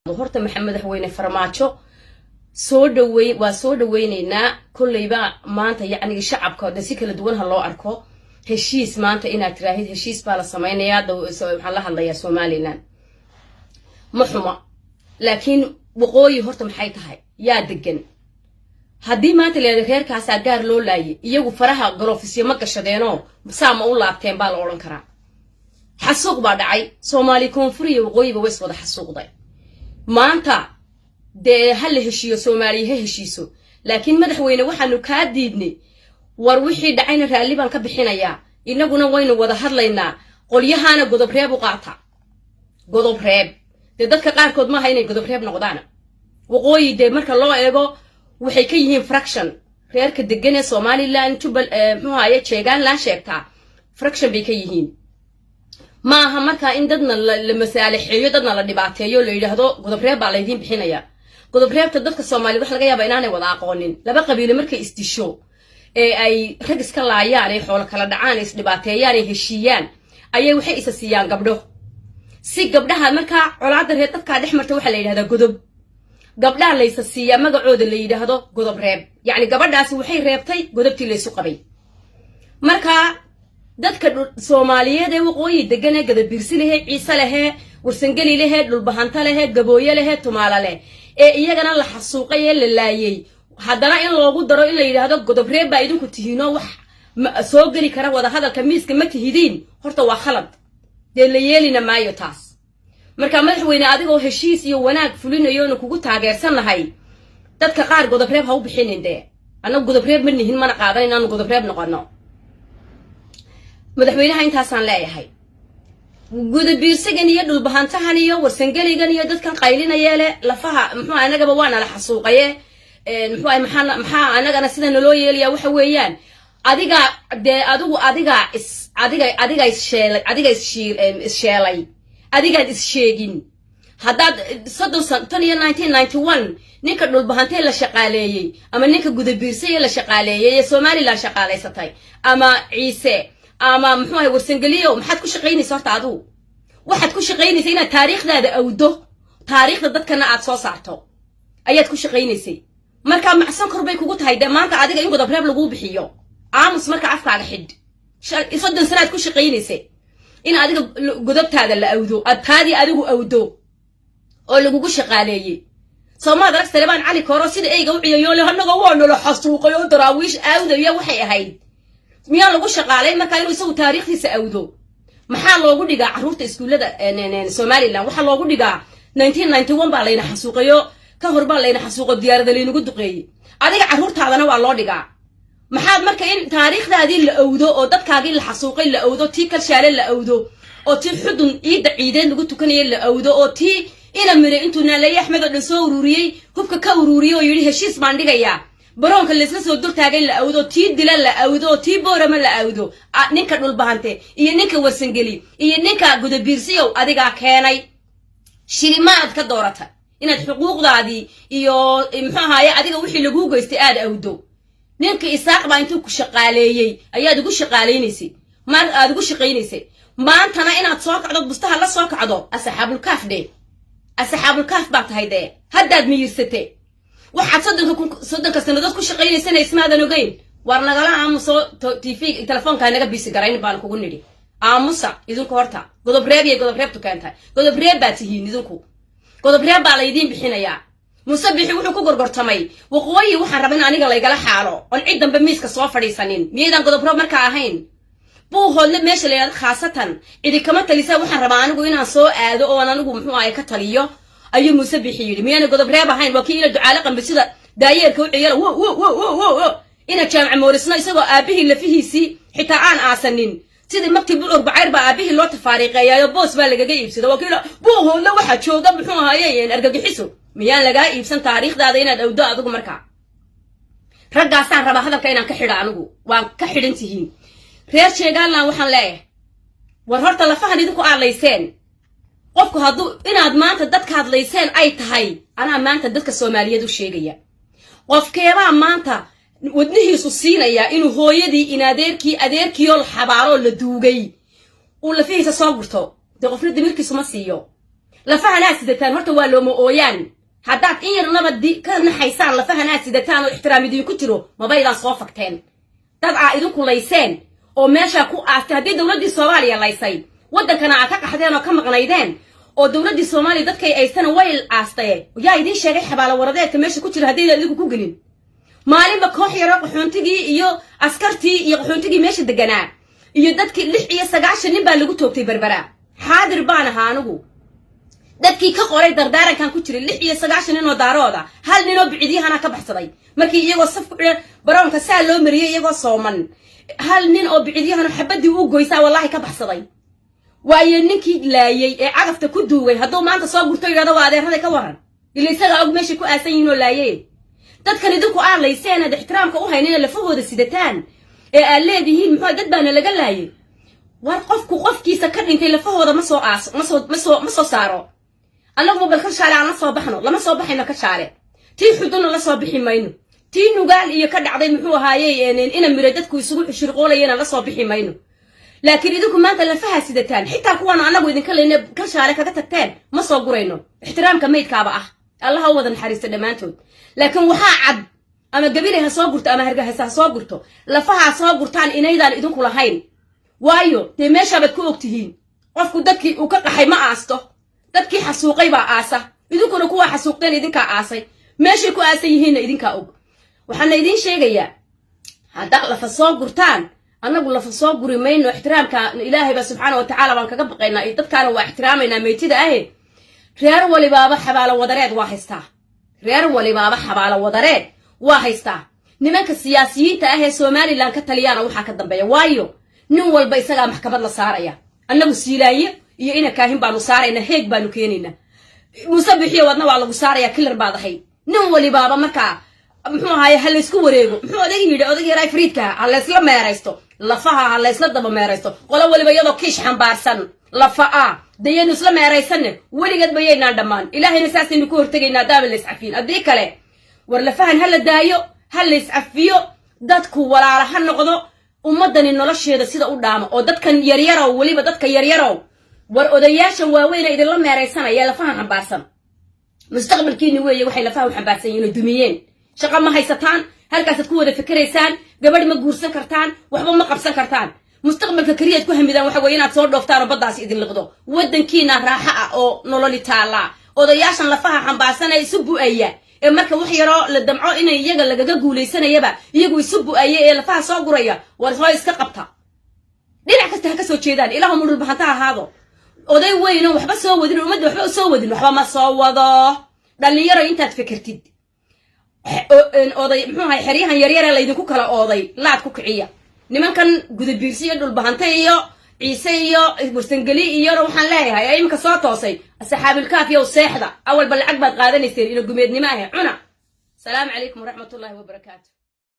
horta maxamed madaxweyne farmaajo soo dhaweynayna kullayba maanta yacni shacabka si kala duwan ha loo arko heshiis maanta inaad tiraahid heshiis baa la sameeyaa waxa la hadlayaa Soomaaliland ma xuma laakiin waqooyi horta maxay tahay yaa degan haddii maanta leeyahay reerkaas gaar loo laayay iyagu faraha galofisyo ma gashadeeno saama u laabteen baa la oran karaa xasuuq baa dhacay Soomaali koonfuriya waqooyiba way wada xasuuqday maanta de hal heshiyo Soomaaliya heshiiso laakiin madaxweyne waxaanu ka diidnay war wixii dhacayna raali baan ka bixinayaa inaguna waynu wada hadlaynaa qolyahana godob reeb u qaata godob reeb de dadka qaarkood ma hayna godob reeb noqdaan waqooyi de marka loo eego waxay ka yihiin fraction reerka degan ee Soomaaliland tubal muxuu ahaye jeegaan la sheegtaa fraction bay ka yihiin maaha marka in dadna la masaalixiyo dadna la dhibaateeyo la yiraahdo godob reeb baa la idin bixinaya godob reebta dadka Soomaaliyeed wax laga yaabaa inaanay wada aqoonin laba qabiile markay istisho ay rag iska laayaan ay xoolo kala dhacaan is dhibaateeyaan ay heshiiyaan ayay waxay isa siiyaan gabdho si gabdhaha marka colaada reer dadka dhexmarta waxa la yiraahdaa godob gabdhaha la isa siiya magacooda la yiraahdo godob reeb yaani gabadhaasi waxay reebtay godobtii la isu qabay marka dadka Soomaaliyeed ee waqooyi degan ee gadabiirsi leh ciise leh warsangeli leh dhulbahanta leh gabooye leh tumaala leh ee iyagana la xasuuqay la laayay haddana in loogu daro in la yiraahdo godob reeb baa idinku tihiino wax soo gali kara wada hadalka miiska ma tihidiin horta waa khalad de la yeelina maayo taas marka madaxweyne adigoo heshiis iyo wanaag fulinayo kugu taageersanahay dadka qaar godob reeb ha u bixinin de anagu godob reeb ma nihin mana qaadan inaan godob reeb noqono madaxweynaha intaasaan leeyahay gudabiirsigan iyo dhulbahantahan iyo warsangeligan iyo dadkan qaylinaya le lafaha muxuu anagaba waana la xasuuqaye maxaa anagana sida naloo yeelaya waxa weeyaan adiga sheegin haddaad 1991 ninka dhulbahantay la shaqaaleeyay ama ninka gudabiirsay la shaqaaleeyay ee Soomaaliland shaqaaleysatay ama ciise ama muxuu ahay warsangeliyo maxaad ku shaqeynaysaa horta adigu waxaad ku shaqeynaysaa inaad taariikhdaada awdo taariikhda dadkana aad soo saarto ayaad ku shaqeynaysay marka macsan korbay kugu tahay maanta adiga in godob reeb lagu bixiyo aamus marka afkaaga xid 30 sanaad ku shaqeynaysay in adiga godobtaada la awdo adtaadi adigu awdo oo lagugu shaqaaleeyay Soomaaliya Taleban cali kooro sida ayga u ciyayo leh anaga waanu la xasuuqay oo daraawiish aawdaya waxay ahayd miyaa lagu shaqaalay marka inuu isagu taariikhdiisa awdo maxaa loogu dhigaa caruurta iskuulada Soomaaliland waxa loogu dhigaa 1991 baa layna xasuuqayo ka hor baa layna xasuuqo diyaarada laynagu duqeeyay adiga caruurtaadana waa loo dhigaa maxaad marka in taariikhdaadii la awdo oo dadkaagii la xasuuqay la awdo tii kalshaale la awdo oo tii xudun ciideen lagu tukanayay la awdo oo tii ina mire intuu naalay Axmed oo soo ururiyay hubka ka ururiyay oo yiri heshiis baan dhigayaa baroonka la isla soo durtaagay la awdo tii dila la awdo tii boorama la awdo ninka dhulbahante iyo ninka warsangeli iyo ninka gudabiirsiyow adiga keenay shilimaad ka doorata inaad xuquuqdaadii iyo muxuu ahaye adiga wixii lagu goystay aad awdo ninka isaaq baa intuu ku shaqaaleeyay ayaad ugu shaqaaleeynaysay mar aad ugu shaqeynaysay maantana inaad soo kacdo bustaha la soo kacdo asxaabul kaaf baa tahay de haddaad miyirsatay waxaad soddonka sanadood ku shaqeynaysan ismaadan ogeyn war nagala aamuso TV telefoonka naga bisi garayn baan kugu nidhi aamusa idinku horta godob reeb tukaantay godob reeb baa tihiin idinku godob reeb baa la idin bixinayaa musabixi wuxuu ku gorgortamay waqooyi waxaan rabaa aniga la igala xaalo on cid dambe miiska soo fadhiisanin miyadan godob reeb marka ahayn buu hoodle meesha la yiraahdo khaasatan idi kama talisa waxaan rabaa anigu inaan soo aado oo anigu muxuu ahay ka taliyo ayuu musabixi yiri miyana godob reeb ahayn wakiil ducaale qambisida daayeerka u ciyaar wo ina jaamac moorisna isagoo aabihii lafihiisi xitaa aan aasanin sidii makti buur bacayr baa aabihii loo tafaariqeeyo boos baa lagaga iibsado wakiil buu hoodle waxa jooga muxuu ahaayeen argagixiso miyaan laga iibsan taariikhdaada inaad awdo adigu marka raggaasaan rabaa hadalka inaan ka xidha anigu waan ka xidhantihiin reer sheegaanlaan waxaan leeyahay war horta lafahan idinku aadlayseen qofku hadduu inaad maanta dadka hadlayseen ay tahay anaa maanta dadka Soomaaliyeed u sheegaya qofkeebaa maanta wadnihiisu siinaya inuu hooyadii inaadeerkii adeerkii oo xabaaro la duugay uu lafihiisa soo gurto de qofna dimirkiisu ma siiyo lafaha naas sidataan horta waa looma ooyaan haddaad in yar nabad ka naxaysaan lafaha naas sidataan oo ixtiraam idinku jiro mabaydaan soo fagteen dad aa idinku layseen oo meesha ku aastay haddii dowladdii Soomaaliya laysay waddankana aa ka qaxdeen oo ka maqnaydeen oo dowladdii Soomaaliya dadkay aystana way aastay yaa idin sheegay xabaalo waradeedka meesha ku jira haddii idinku ku gelin maalinba koox yar qaxoontigii iyo askartii iyo qaxoontigii meesha deganaa iyo dadkii 6 nin baa lagu toogtay Berbera xaadir baan ahaa anigu dadkii ka qoray dardaarankan ku jiray 6 nin oo daarooda hal nin oo biciidiyahana ka baxsaday markii iyagoo saf ku xidhan baroonka saa loo mariyay iyagoo sooman hal nin oo biciidiyahana xabadii u goysaa wallahi ka baxsaday waaye ninkii laayay ee cagafta ku duugay hadduu maanta soo gurto yiraahdo waa adeerada ka waran ilaa isaga og meesha ku aasan yihiin oo laayay dadkan idinku aan layseen ad ixtiraamka u haynina lafahooda sidataan ee aan leedihiin muxuu dad baana laga laayay war qofkiisa ka dhintay lafahooda ma soo saaro annagu bal ka shaale aan la soo baxno lama soo baxayno ka shaale tii xuduna la soo bixi mayno tii nugaal iyo ka dhacday muxuu ahaayay ina miro dadku isugu xishirqoolayeen la soo bixi mayno laakiin idinku maanta lafaha sidataan xitaa kuwan annagu idinka leeyna ka shaale kaga tagteen ma soo gurayno ixtiraamka meydkaaba ah الله هو ذا الحريص دمانتود لكن وها عد أما قبيلها صابرت أما هرجها صابرته لفها صابرتان إنيدا إذن كل هين وايو تمشى بتكون اكتهين قفكو دكي وكقحي ما عاسته دكي حسوقي بقى عاسة إذن كانوا كوا حسوقتين إذن كعاسي ماشي كوا عاسي هنا إذن كأوب وحنا إذن شيء جيا هذا لف صابرتان أنا أقول لف صابر يمين واحترام كإلهي بس سبحانه وتعالى وانك قبقينا إذا كانوا واحترامنا ميتدا أهي reer walibaaba xabaalo wadareed waa haystaa reer walibaaba xabaalo wadareed waa haystaa nimanka siyaasiyiinta ah ee Soomaaliland ka taliyana waxa ka dambeeya waayo nin walba isaga maxkamad la saaraya annagu siilaaye iyo ina kaahin baanu saarayna heeg baanu keenayna musabixiyo wadna waa lagu saaraya killer baad ahay nin walibaaba marka muxuu ahaay hal isku wareego muxuu odagii yaray friidka hal isla meeraysto lafaha hal isla daba meeraysto qolo waliba iyadoo kiish xambaarsan lafa دينو اسلام يريسن ولقد بينا دمان إلهي نساسي نكو هرتقينا دام اللي يسعفين أدي كله ورلا فهن هلا دايو هلا يسعفيو دادكو ولا على هالنقضو ومدن إنه لشي هذا سيدا قدامه أو داد كان يريرو وليبا داد كان يريرو ورقودياشا واوينا إذا لما يريسانا يا لفاها حنبارسان مستقبل كيني ويا وحي لفاها حنبارسان ينو دميين شقا ما هيستان هالكاس تكو هذا فكريسان قبل ما قورسان كرتان وحبا ما قبسان كرتان مستقبل كريات كوهم بدان وحوينا تصور دفتر بداس إذن لقدو ودن كينا راحة أو نولي تالا أو ضياشن لفها حنباسنا يسبوا أيه marka wax yaro la damco inay iyaga laga guuleysanayaba iyagu isubu ayay lafaha soo guraya war soo iska qabta dhinac kasta ka soo jeedaan ilaahu mudul bahanta ahaado oday weyn waxba soo wadin umada waxba soo wadin waxba ma soo wado dhalinyaro intaad fikirtid oday muxuu ahay xiriyahan yaryar la idinku kala ooday laad ku kiciya nimankan gudabiirsiyo dhul bahanta iyo ciise iyo bursangeli iyo waxaan leeyahay ay imka soo toosay asxaabil kaafiya oo seexda awal bal lacag baad qaadanayseen ina gumeednimo ah cuna salaam alaykum wa rahmatullahi wa barakatuh